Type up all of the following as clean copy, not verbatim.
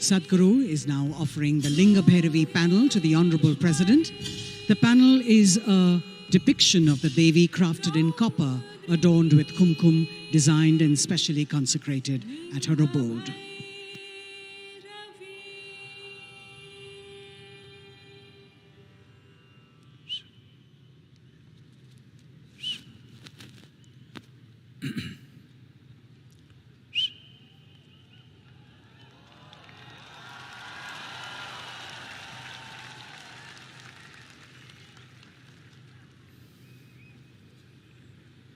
Sadhguru is now offering the Linga Bhairavi panel to the Honorable President. The panel is a depiction of the Devi crafted in copper, adorned with kumkum, designed and specially consecrated at her abode.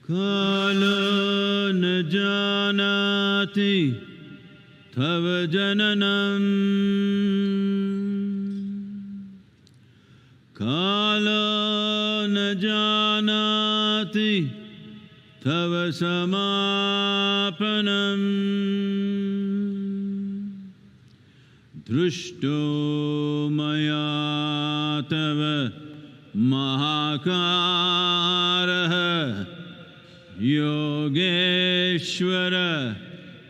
Kala na janati tava jananam Kala na janati tava samapanam Drushto maya tava mahakaraha Yogeshwara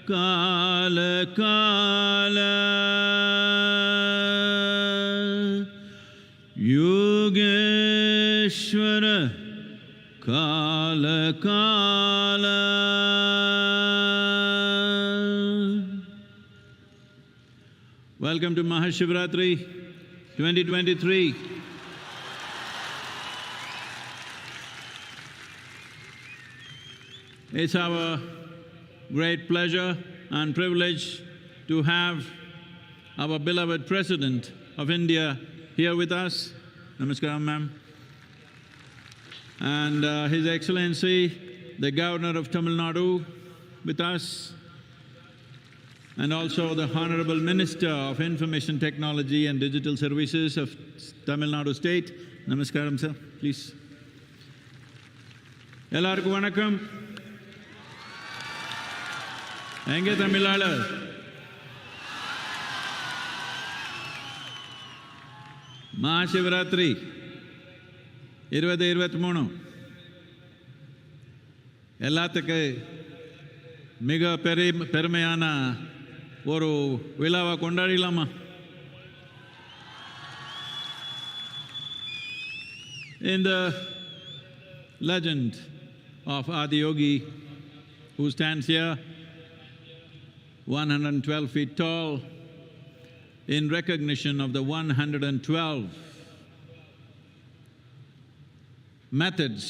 Kala Kala Yogeshwara Kala Kala. Welcome to MahaShivRatri 2023. It's our great pleasure and privilege to have our beloved President of India here with us. Namaskaram, ma'am. And His Excellency, the Governor of Tamil Nadu with us, and also the Honorable Minister of Information Technology and Digital Services of Tamil Nadu State. Namaskaram, sir, please. Ellarukku vanakkam. Enge Tamilalar? MahaShivRatri 2023 எல்லாத்துக்கு மிக பெருமையான ஒரு விழாவை கொண்டாடிடலாமா? In the legend of Adiyogi, who stands here 112 feet tall, in recognition of the 112 methods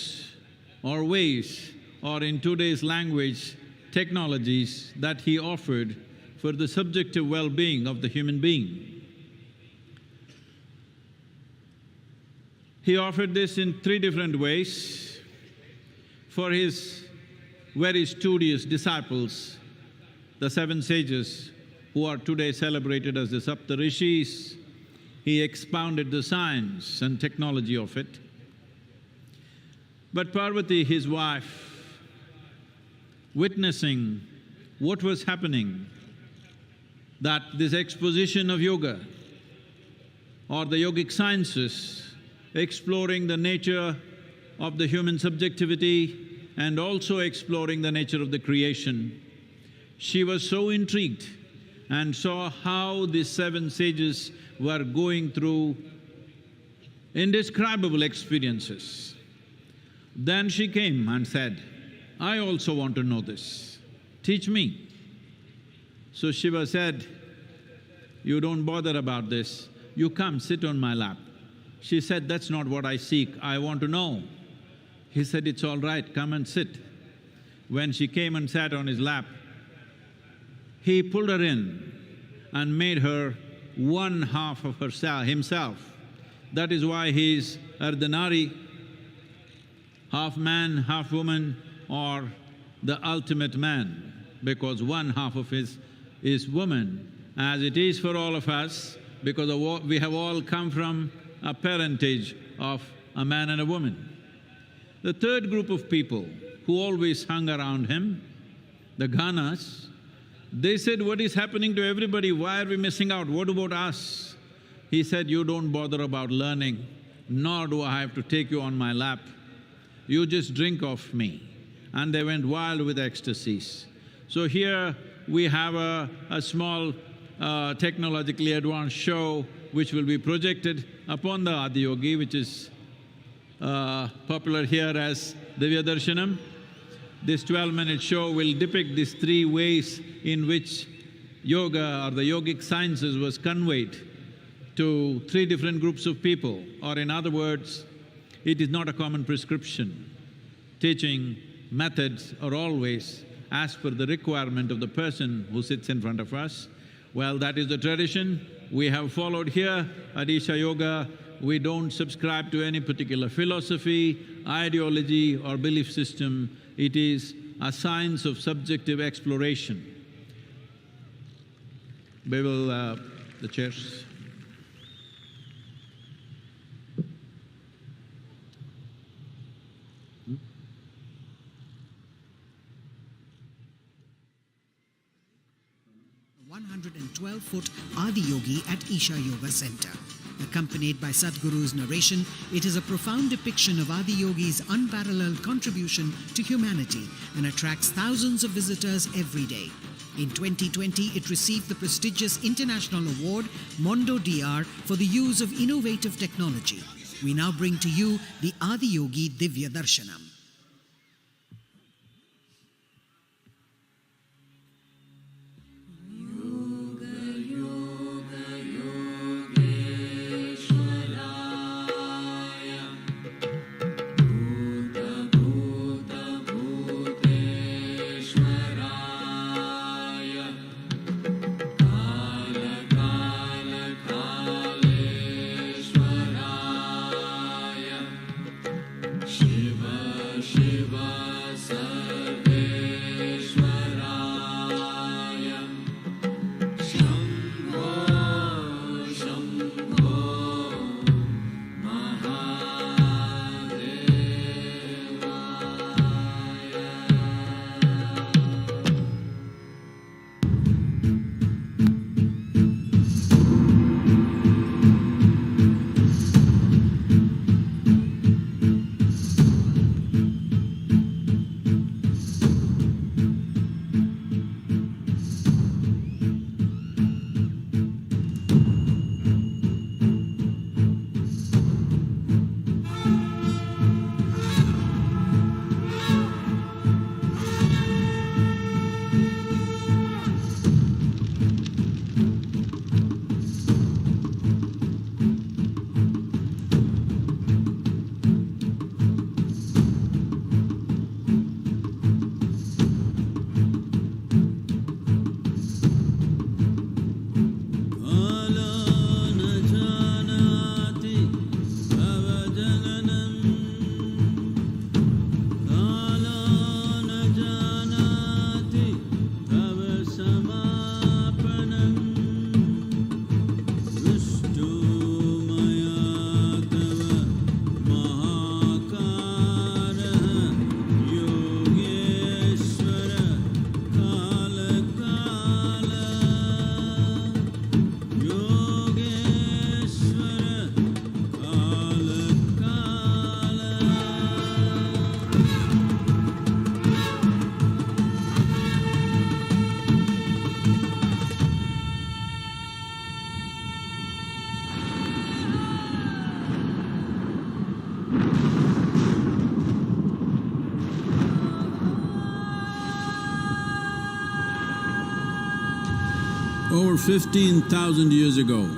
or ways, or in today's language, technologies that he offered for the subjective well-being of the human being. He offered this in three different ways. For his very studious disciples, the seven sages who are today celebrated as the Saptarishis, he expounded the science and technology of it. But Parvati, his wife, witnessing what was happening, that this exposition of yoga or the yogic sciences, exploring the nature of the human subjectivity and also exploring the nature of the creation, she was so intrigued and saw how these seven sages were going through indescribable experiences. Then she came and said, I also want to know this, teach me. So Shiva said, you don't bother about this, you come sit on my lap. She said, that's not what I seek, I want to know. He said, it's all right, come and sit. When she came and sat on his lap, he pulled her in and made her one half of himself. That is why he is Ardhanari, half man, half woman, or the ultimate man, because one half of his is woman, as it is for all of us, because we have all come from a parentage of a man and a woman. The third group of people who always hung around him, the Ganas, they said, what is happening to everybody, why are we missing out, what about us? He said, you don't bother about learning, nor do I have to take you on my lap, you just drink of me. And they went wild with ecstasies. So here we have a small technologically advanced show which will be projected upon the Adiyogi, which is popular here as Divya Darshanam. This 12-minute show will depict these three ways in which yoga or the yogic sciences was conveyed to three different groups of people, or in other words, it is not a common prescription. Teaching methods are always as per the requirement of the person who sits in front of us. Well, that is the tradition we have followed here at Isha Yoga. We don't subscribe to any particular philosophy, ideology or belief system. It is a science of subjective exploration. We will… the chairs. A 112-foot Adiyogi at Isha Yoga Center. Accompanied by Sadhguru's narration, it is a profound depiction of Adiyogi's unparalleled contribution to humanity and attracts thousands of visitors every day. In 2020, it received the prestigious international award Mondo DR for the use of innovative technology. We now bring to you the Adiyogi Divya Darshanam. Over 15,000 years ago,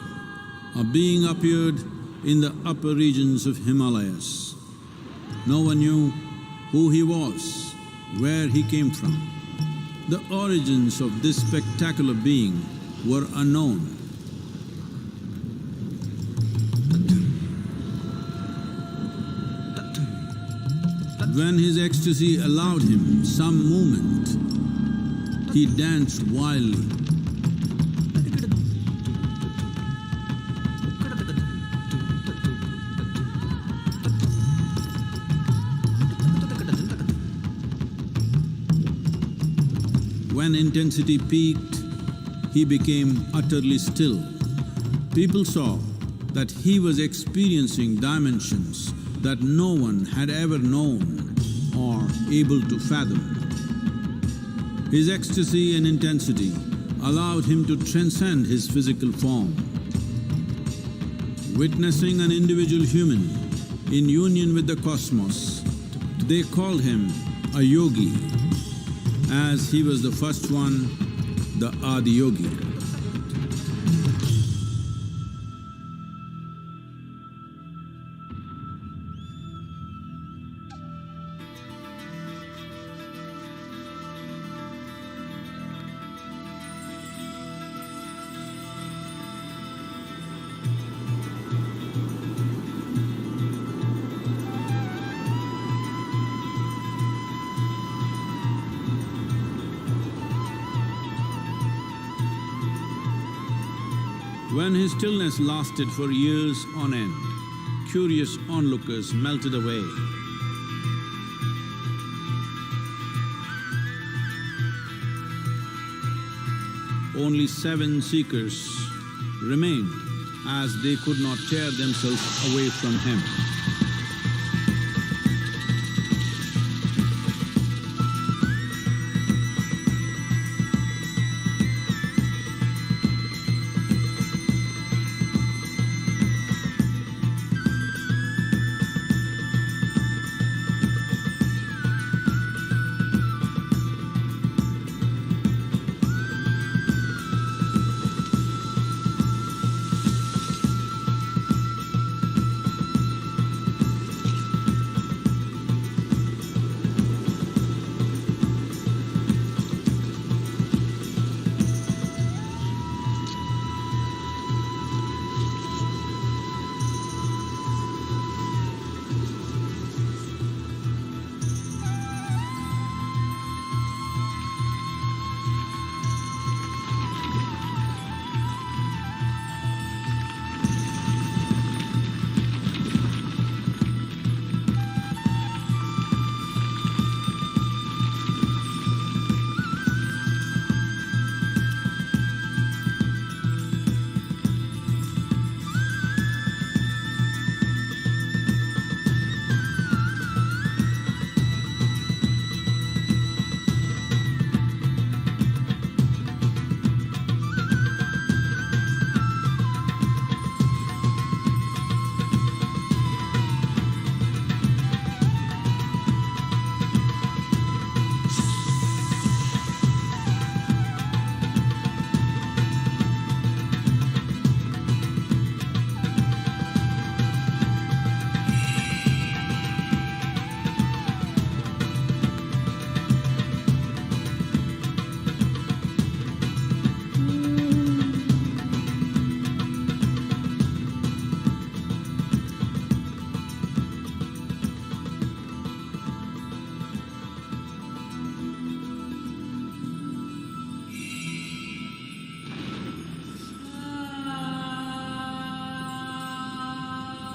a being appeared in the upper regions of Himalayas. No one knew who he was, where he came from. The origins of this spectacular being were unknown. When his ecstasy allowed him some movement, he danced wildly. When intensity peaked, he became utterly still. People saw that he was experiencing dimensions that no one had ever known or able to fathom. His ecstasy and intensity allowed him to transcend his physical form. Witnessing an individual human in union with the cosmos, they called him a yogi, as he was the first one, the Adi Yogi. When his stillness lasted for years on end, curious onlookers melted away. Only 7 seekers remained, as they could not tear themselves away from him.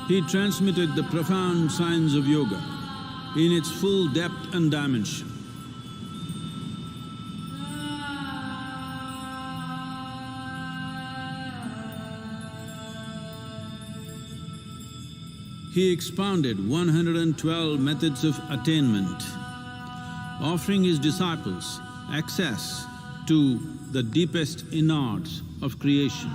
He transmitted the profound science of yoga in its full depth and dimension. He expounded 112 methods of attainment, offering his disciples access to the deepest innards of creation.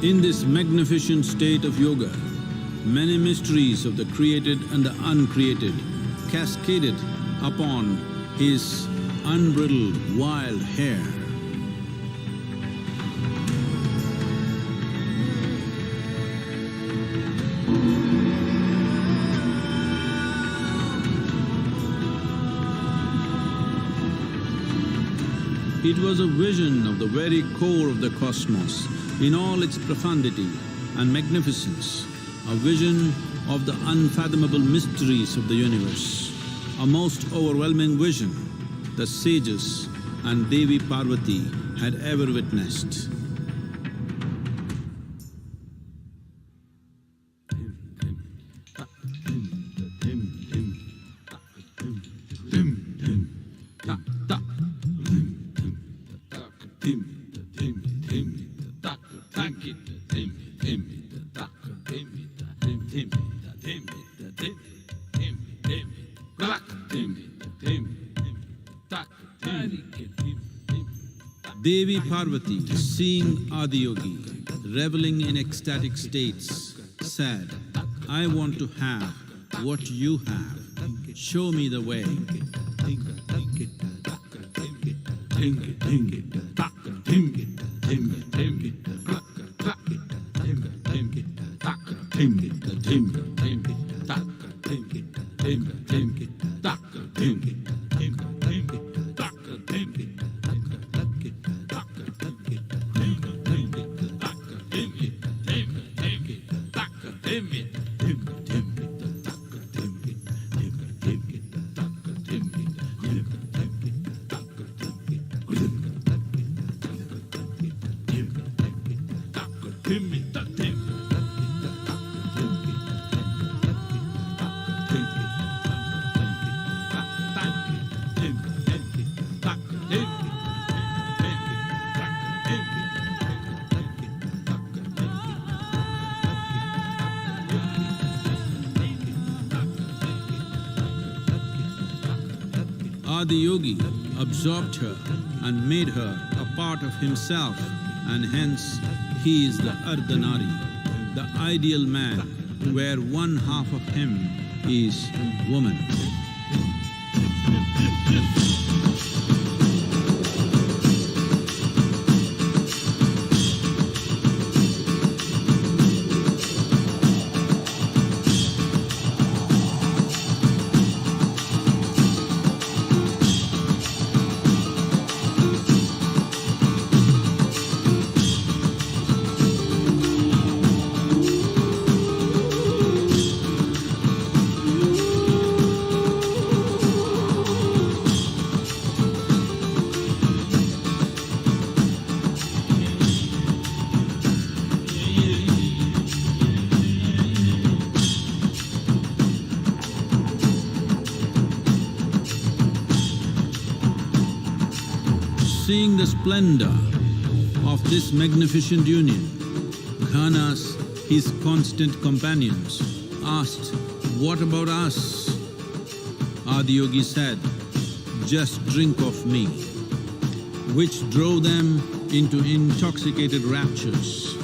In this magnificent state of yoga, many mysteries of the created and the uncreated cascaded upon his unbridled wild hair. It was a vision of the very core of the cosmos in all its profundity and magnificence, a vision of the unfathomable mysteries of the universe, a most overwhelming vision the sages and Devi Parvati had ever witnessed. Devi Parvati, seeing Adiyogi reveling in ecstatic states, said, I want to have what you have. Show me the way. Adiyogi absorbed her and made her a part of himself, and hence he is the Ardhanari, the ideal man, where one half of him is woman. Seeing the splendor of this magnificent union, Ghanas, his constant companions, asked, what about us? Adiyogi said, just drink of me, which drove them into intoxicated raptures.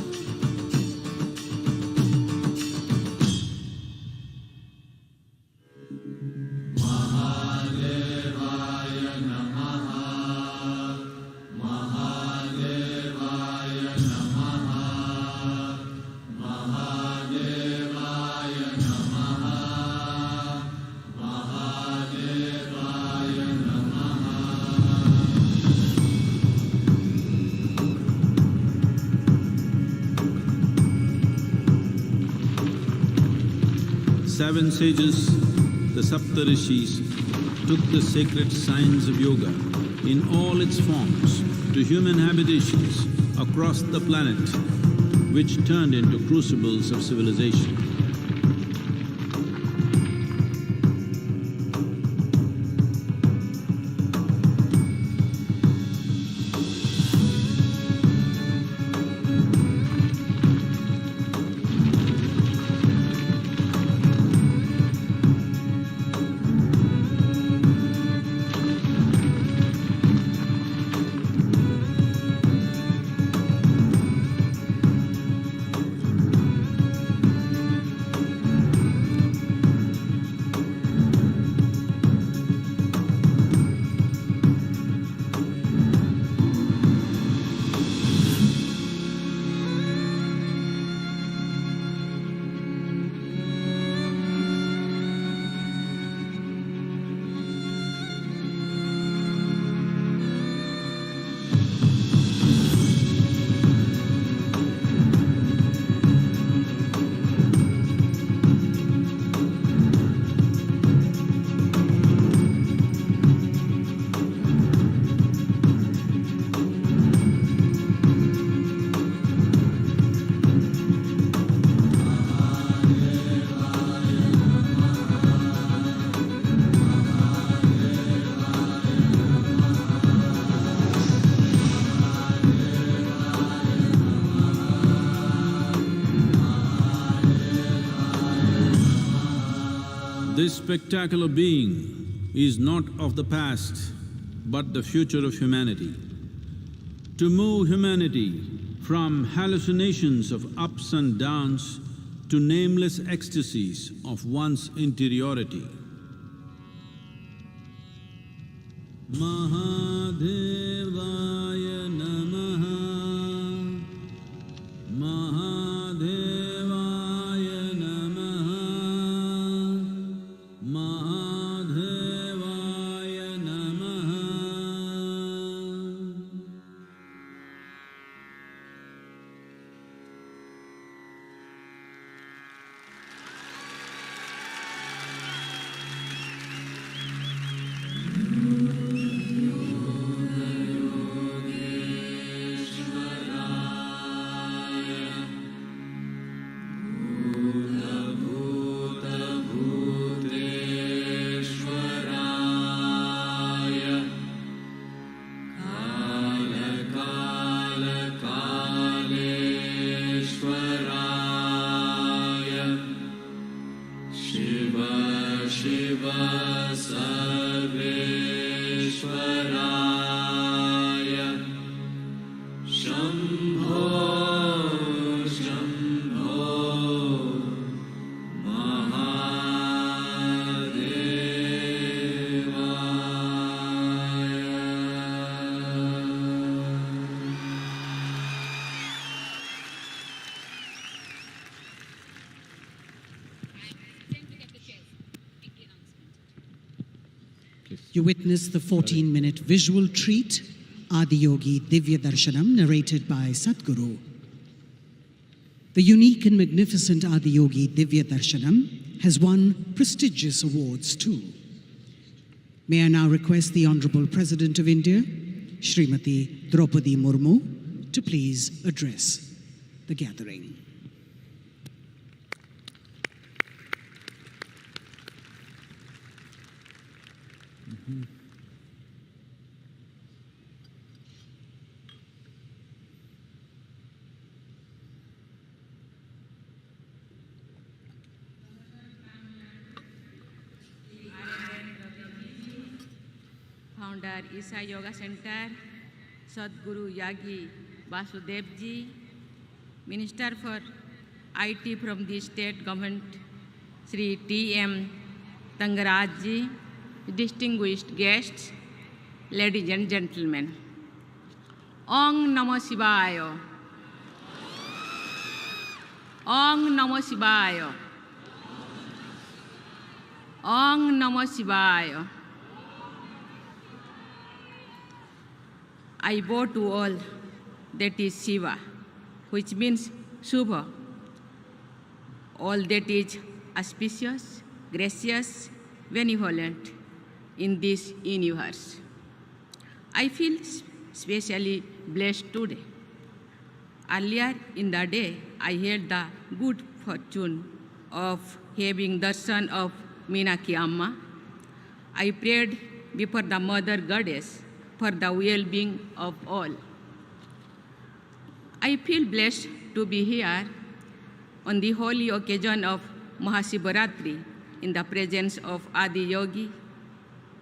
Seven sages, the Saptarishis, took the sacred science of yoga in all its forms to human habitations across the planet, which turned into crucibles of civilization. This spectacular being is not of the past, but the future of humanity. to move humanity from hallucinations of ups and downs to nameless ecstasies of one's interiority. Mahadevaya Namaha, Mahadevaya Namaha, Mahadevaya Namaha. You witnessed the 14-minute visual treat, Adiyogi Divya Darshanam, narrated by Sadhguru. The unique and magnificent Adiyogi Divya Darshanam has won prestigious awards too. May I now request the Honorable President of India, Srimati Draupadi Murmu, to please address the gathering. Founder Isa Yoga Center, Sadhguru Yagi Vasudevji, Minister for IT from the State Government, Sri T.M. Tangarajji, distinguished guests, ladies and gentlemen. Om Namah Shivaya. Om Namah Shivaya. Om Namah Shivaya. I bow to all that is Shiva, which means Shubha, all that is auspicious, gracious, benevolent in this universe. I feel especially blessed today. Earlier in the day, I had the good fortune of having darshan of Meenakshi Amma. I prayed before the Mother Goddess for the well-being of all. I feel blessed to be here on the holy occasion of MahaShivRatri in the presence of Adi Yogi.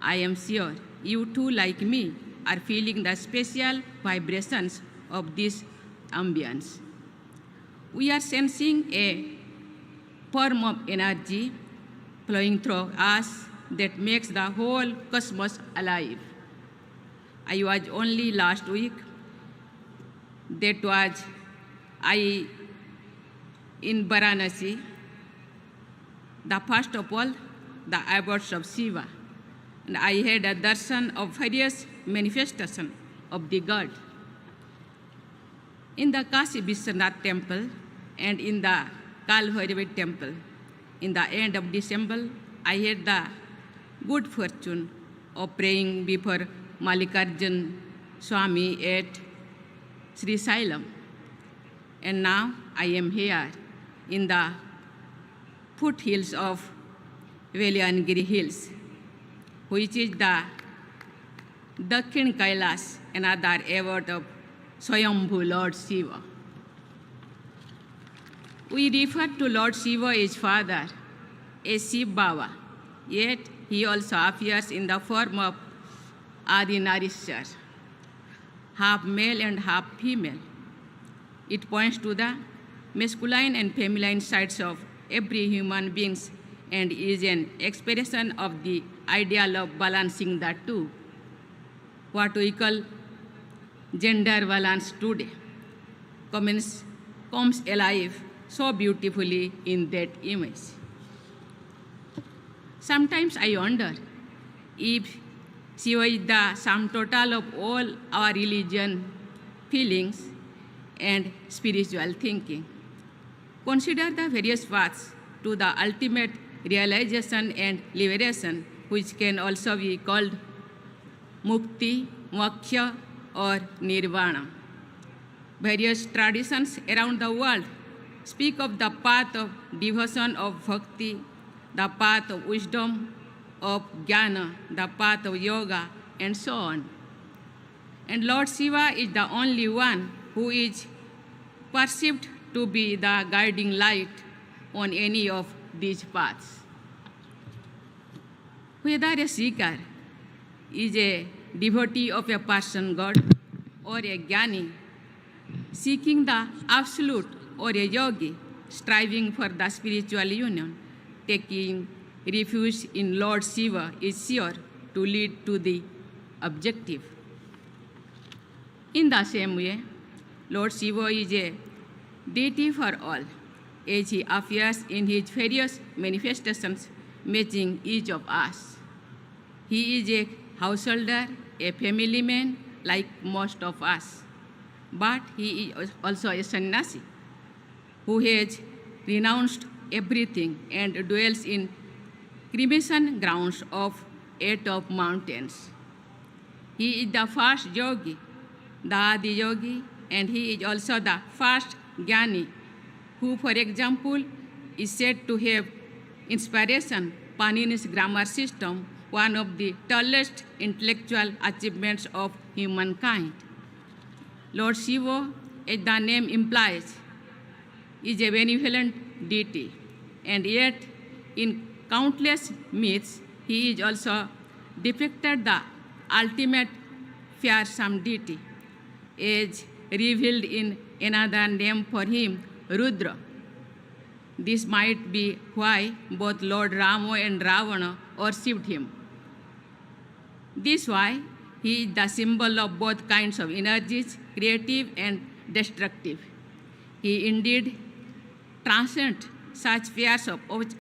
I am sure you too, like me, are feeling the special vibrations of this ambience. We are sensing a form of energy flowing through us that makes the whole cosmos alive. I was only last week, that was I in Varanasi, the first of all, the abodes of Shiva. And I had a darshan of various manifestations of the God. In the Kashi Vishwanath temple and in the Kalbhairavi temple, in the end of December, I had the good fortune of praying before Mallikarjun Swami at Sri Sailam. And now I am here in the foothills of Veliangiri Hills, which is the Dakhin Kailas, another abode of Swayambhu Lord Shiva. We refer to Lord Shiva as Father, as Shiv Baba, yet he also appears in the form of Adi Narishwar. half male and half female. It points to the masculine and feminine sides of every human being and is an expression of the ideal of balancing the two, what we call gender balance today, comes alive so beautifully in that image. Sometimes I wonder if Shiva is the sum total of all our religion, feelings, and spiritual thinking. Consider the various paths to the ultimate realization and liberation, which can also be called mukti, moksha, or nirvana. Various traditions around the world speak of the path of devotion, of bhakti, the path of wisdom, of jnana, the path of yoga, and so on. And Lord Shiva is the only one who is perceived to be the guiding light on any of these paths. Whether a seeker is a devotee of a person God or a jnani seeking the absolute or a yogi striving for the spiritual union, taking refuge in Lord Shiva is sure to lead to the objective. In the same way, Lord Shiva is a deity for all, as he appears in his various manifestations, matching each of us. He is a householder, a family man, like most of us. But he is also a sannyasi who has renounced everything and dwells in cremation grounds of 8 of mountains. He is the first yogi, the Adi yogi, and he is also the first jnani, who, for example, is said to have inspiration Panini's grammar system, one of the tallest intellectual achievements of humankind. Lord Shiva, as the name implies, is a benevolent deity, and yet in countless myths, he is also depicted the ultimate fearsome deity, as revealed in another name for him, Rudra. This might be why both Lord Rama and Ravana worshipped him. This is why he is the symbol of both kinds of energies, creative and destructive. He indeed transcends such fears of